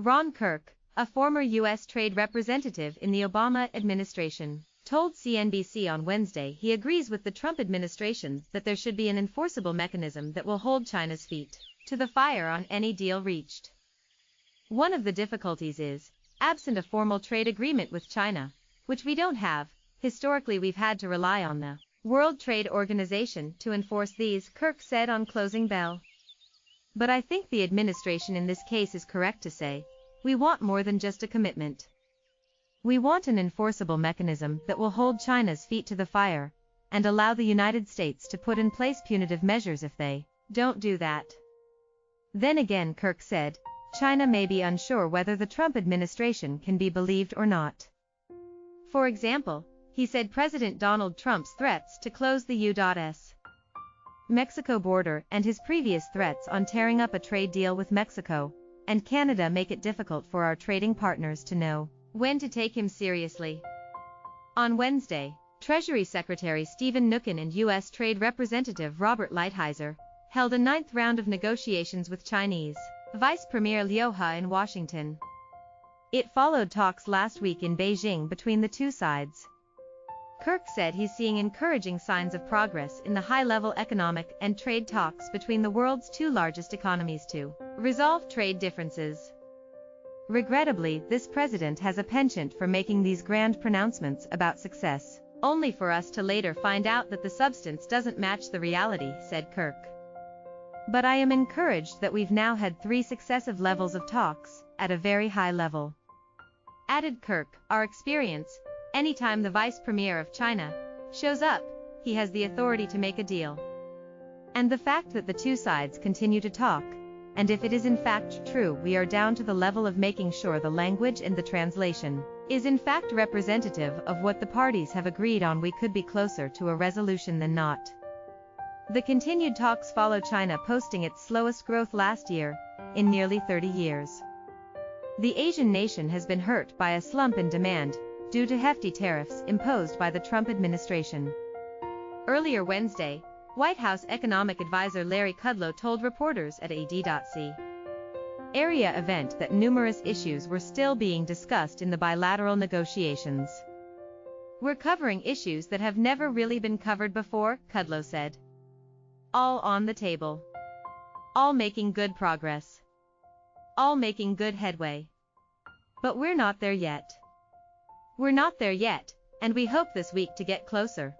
Ron Kirk, a former U.S. trade representative in the Obama administration, told CNBC on Wednesday he agrees with the Trump administration that there should be an enforceable mechanism that will hold China's feet to the fire on any deal reached. One of the difficulties is, absent a formal trade agreement with China, which we don't have, historically we've had to rely on the World Trade Organization to enforce these, Kirk said on closing bell. But I think the administration in this case is correct to say, we want more than just a commitment. We want an enforceable mechanism that will hold China's feet to the fire, and allow the United States to put in place punitive measures if they don't do that. Then again, Kirk said, China may be unsure whether the Trump administration can be believed or not. For example, he said President Donald Trump's threats to close the U.S. Mexico border and his previous threats on tearing up a trade deal with Mexico and Canada make it difficult for our trading partners to know when to take him seriously. On Wednesday, Treasury Secretary Steven Mnuchin and U.S. Trade Representative Robert Lighthizer held a ninth round of negotiations with Chinese Vice Premier Liu He in Washington. It followed talks last week in Beijing between the two sides. Kirk said he's seeing encouraging signs of progress in the high-level economic and trade talks between the world's two largest economies to resolve trade differences. Regrettably, this president has a penchant for making these grand pronouncements about success, only for us to later find out that the substance doesn't match the reality, said Kirk. But I am encouraged that we've now had 3 successive levels of talks, at a very high level. Added Kirk, our experience, anytime the Vice Premier of China shows up, he has the authority to make a deal. And the fact that the two sides continue to talk, and if it is in fact true we are down to the level of making sure the language and the translation is in fact representative of what the parties have agreed on, we could be closer to a resolution than not. The continued talks follow China posting its slowest growth last year, in nearly 30 years. The Asian nation has been hurt by a slump in demand, due to hefty tariffs imposed by the Trump administration. Earlier Wednesday, White House economic advisor Larry Kudlow told reporters at AD.C. area event that numerous issues were still being discussed in the bilateral negotiations. We're covering issues that have never really been covered before, Kudlow said. All on the table. All making good progress. All making good headway. But we're not there yet. We're not there yet, and we hope this week to get closer.